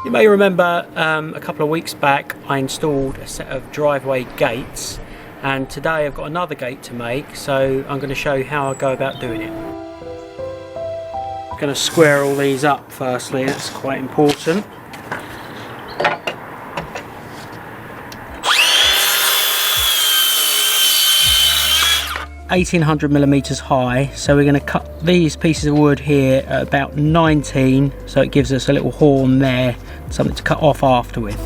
You may remember a couple of weeks back I installed a set of driveway gates, and today I've got another gate to make, so I'm going to show you how I go about doing it. I'm going to square all these up firstly, that's quite important. $1800mm high, so we're going to cut these pieces of wood here at about 19, so it gives us a little horn there, something to cut off after with.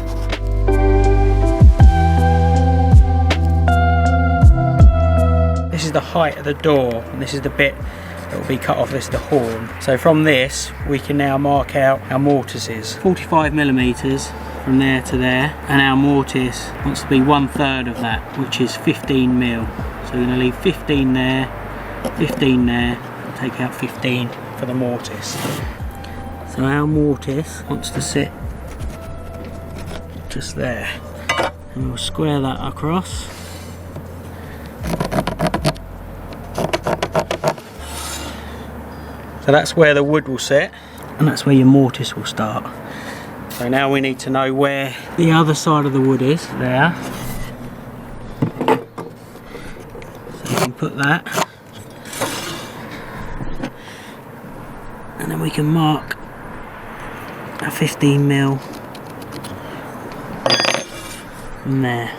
This is the height of the door, and this is the bit that will be cut off. This is the horn. So from this we can now mark out our mortise is 45mm from there to there, and our mortise wants to be 1/3 of that, which is 15mm. So we're going to leave 15 there, 15 there, and take out 15 for the mortise. So our mortise wants to sit just there, and we'll square that across. So that's where the wood will sit, and that's where your mortise will start. So now we need to know where the other side of the wood is. There. Put that, and then we can mark a 15mm from there.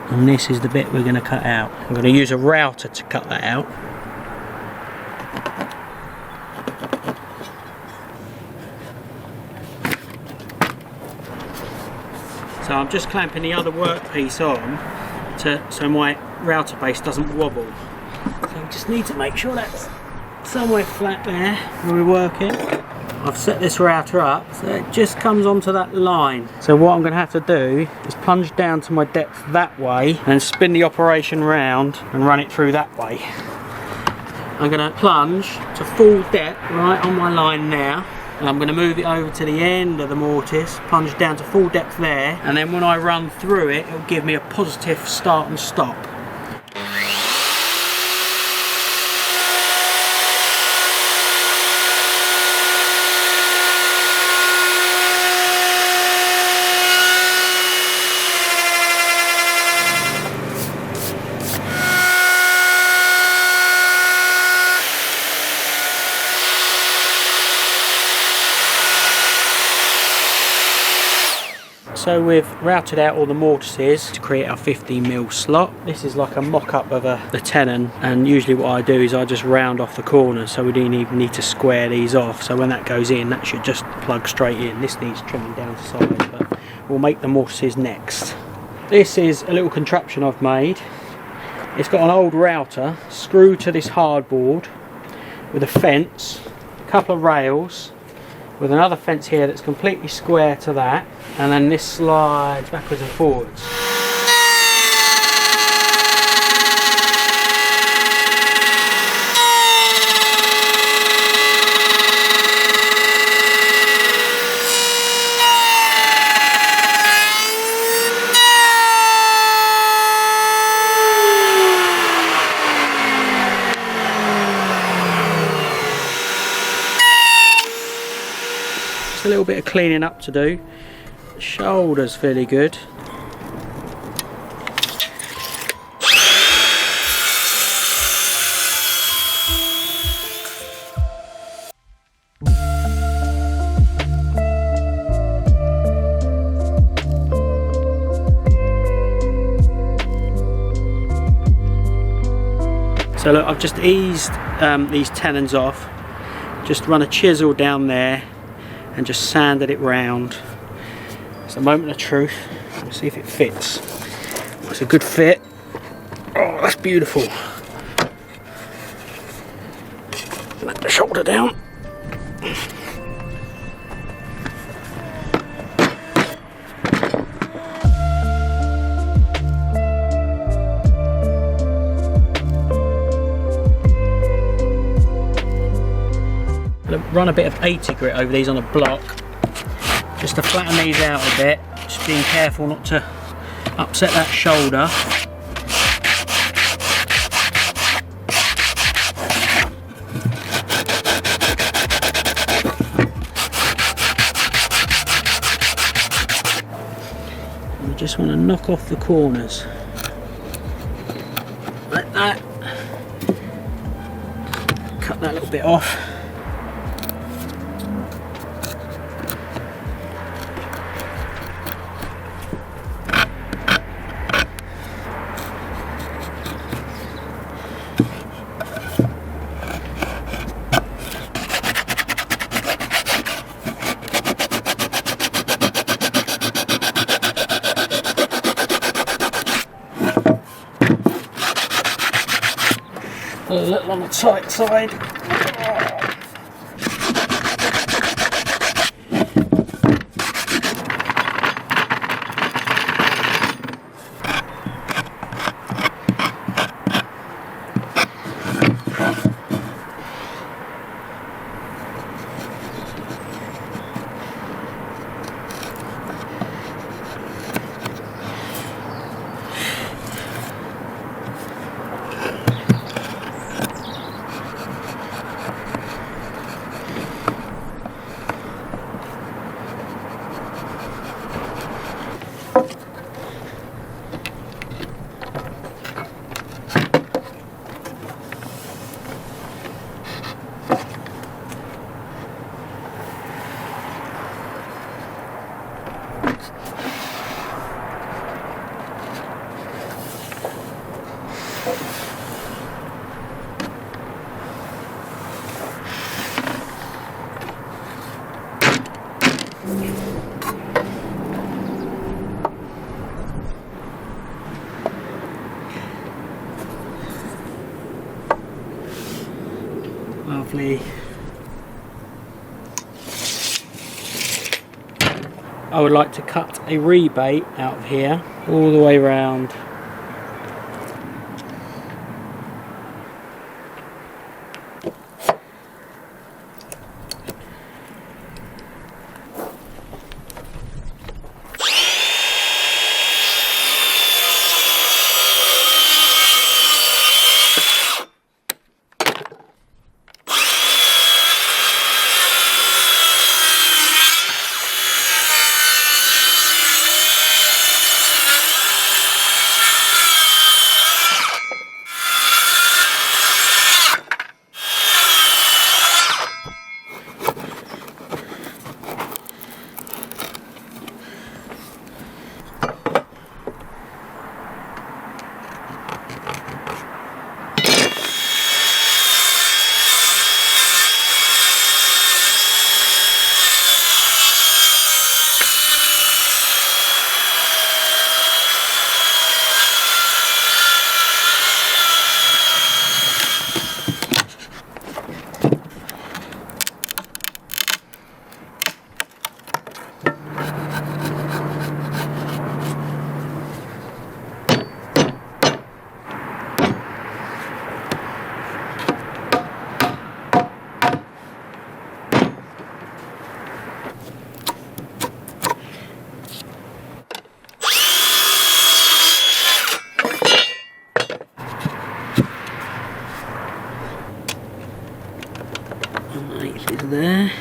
And this is the bit we're going to cut out. I'm going to use a router to cut that out. So I'm just clamping the other workpiece on so my router base doesn't wobble. So we just need to make sure that's somewhere flat there where we're working. I've set this router up so it just comes onto that line. So what I'm going to have to do is plunge down to my depth that way and spin the operation round and run it through that way. I'm going to plunge to full depth right on my line now. And I'm going to move it over to the end of the mortise, plunge down to full depth there, and then when I run through it, it'll give me a positive start and stop. So we've routed out all the mortises to create our 15mm slot. This is like a mock-up of the tenon, and usually what I do is I just round off the corners, so we don't even need to square these off. So when that goes in, that should just plug straight in. This needs trimming down to size, but we'll make the mortises next. This is a little contraption I've made. It's got an old router screwed to this hardboard with a fence, a couple of rails, with another fence here that's completely square to that, and then this slides backwards and forwards. Just a little bit of cleaning up to do. The shoulder's fairly good. So look, I've just eased these tenons off, just run a chisel down there and just sanded it round. It's a moment of truth. Let's see if it fits. It's a good fit. Oh, that's beautiful. Let the shoulder down. Run a bit of 80 grit over these on a block just to flatten these out a bit, just being careful not to upset that shoulder. knock off the corners like that. Cut that little bit off. A little on the tight side. Lovely. I would like to cut a rebate out of here all the way around. There.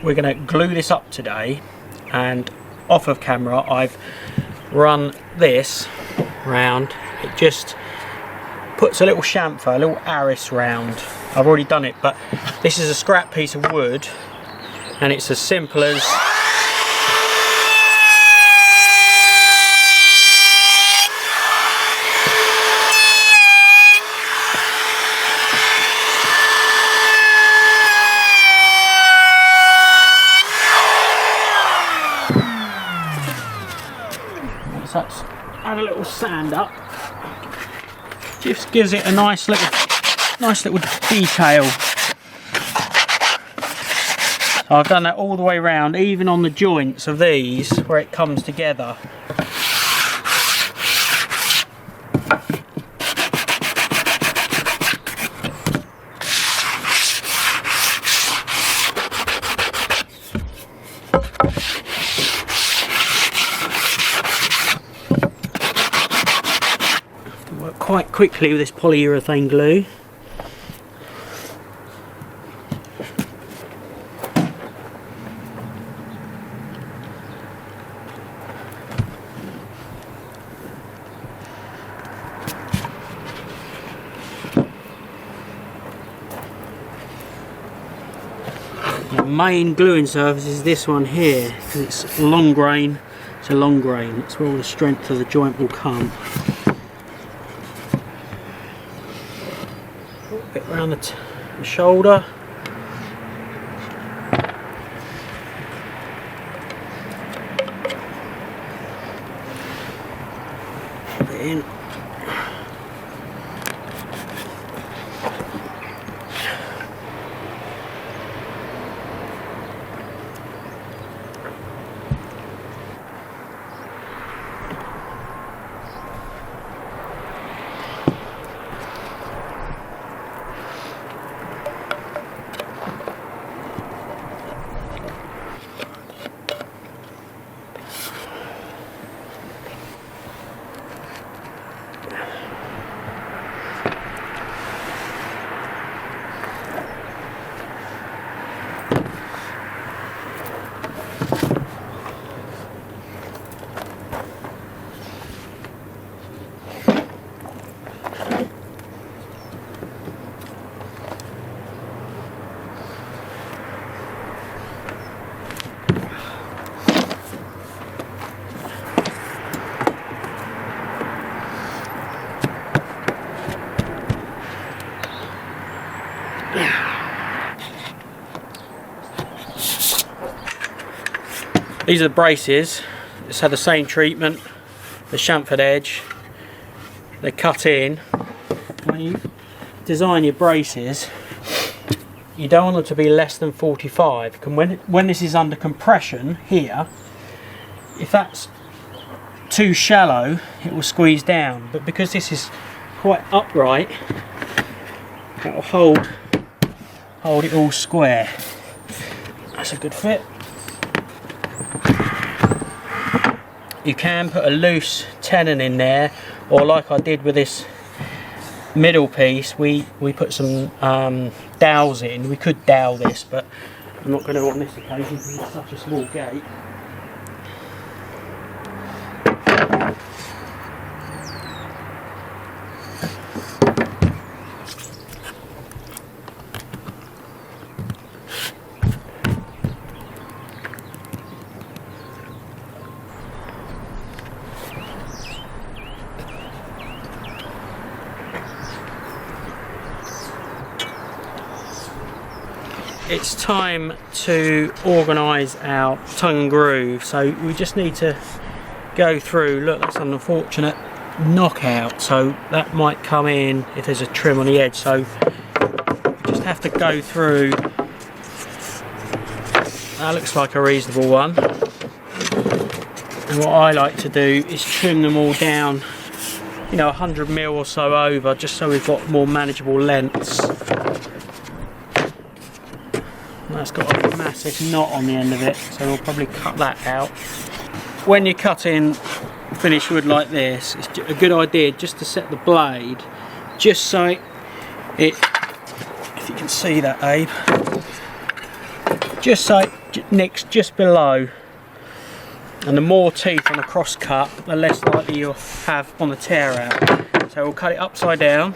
We're going to glue this up today, and off of camera I've run this round, it just puts a little chamfer, a little arris round. I've already done it, but this is a scrap piece of wood, and it's as simple as so add a little sand up. Just gives it a nice little detail. So I've done that all the way around, even on the joints of these where it comes together. Work quite quickly with this polyurethane glue. The main gluing surface is this one here, because it's long grain. It's a long grain. That's where all the strength of the joint will come. A bit around the shoulder. Put it in. These are the braces. It's had the same treatment, the chamfered edge. They're cut in. When you design your braces, you don't want them to be less than 45. When this is under compression here, if that's too shallow, it will squeeze down. But because this is quite upright, that will hold it all square. That's a good fit. You can put a loose tenon in there, or like I did with this middle piece, we put some dowels in. We could dowel this, but I'm not going to on this occasion because it's such a small gate. It's time to organise our tongue and groove, so we just need to go through. Look, that's an unfortunate knockout, so that might come in if there's a trim on the edge, so we just have to go through. That looks like a reasonable one, and what I like to do is trim them all down, you know, 100mm or so over, just so we've got more manageable lengths. That's got a massive knot on the end of it, so we'll probably cut that out. When you're cutting finished wood like this, it's a good idea just to set the blade just so it, if you can see that, Abe, just so it nicks just below, And the more teeth on a cross cut, the less likely you'll have on the tear out. So we'll cut it upside down.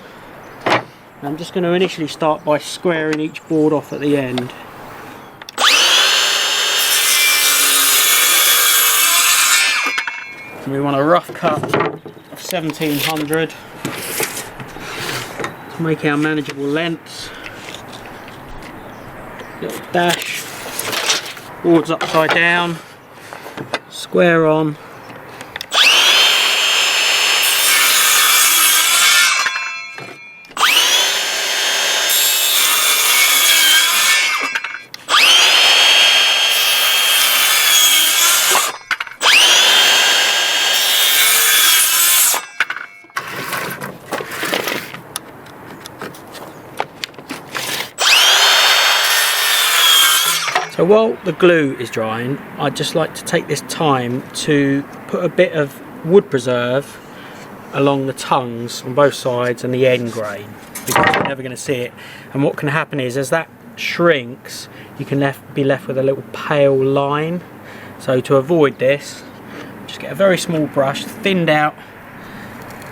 And I'm just going to initially start by squaring each board off at the end. And we want a rough cut of 1700 to make our manageable lengths. Little dash, boards upside down, square on. So while the glue is drying, I'd just like to take this time to put a bit of wood preserve along the tongues on both sides and the end grain, because you're never going to see it. And what can happen is, as that shrinks, you can be left with a little pale line. So to avoid this, just get a very small brush, thinned out,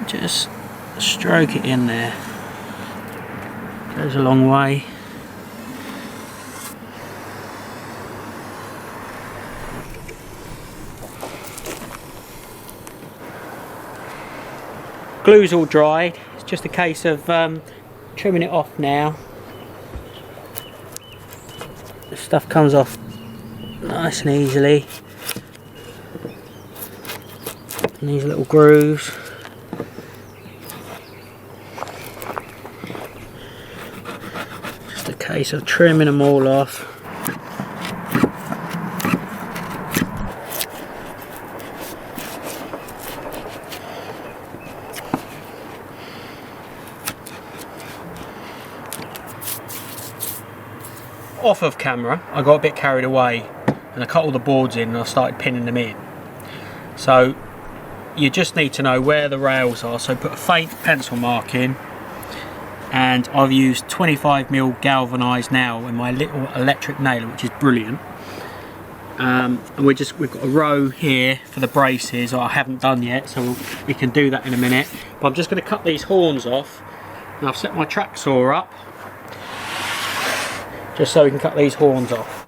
just stroke it in there. Goes a long way. Glue's all dried, it's just a case of trimming it off now. This stuff comes off nice and easily. And these little grooves. Just a case of trimming them all off. Off of camera, I got a bit carried away and I cut all the boards in and I started pinning them in. So you just need to know where the rails are, so put a faint pencil mark in, and I've used 25mm galvanised nail in my little electric nailer, which is brilliant. And we've got a row here for the braces I haven't done yet, so we can do that in a minute. But I'm just going to cut these horns off, and I've set my track saw up just so we can cut these horns off.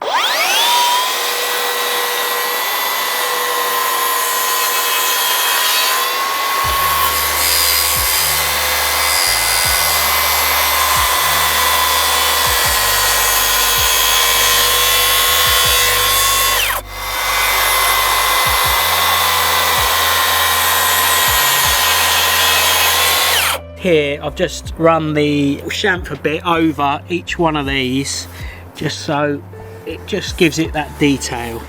Here I've just run the chamfer bit over each one of these, just so it just gives it that detail.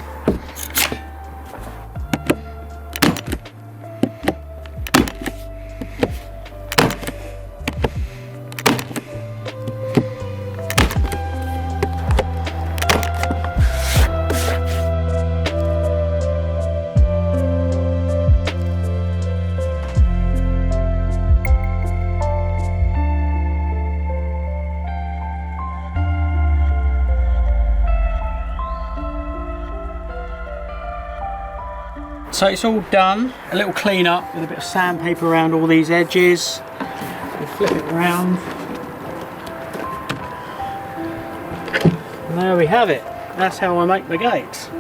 So it's all done. A little clean up with a bit of sandpaper around all these edges. We flip it around. And there we have it. That's how I make the gates.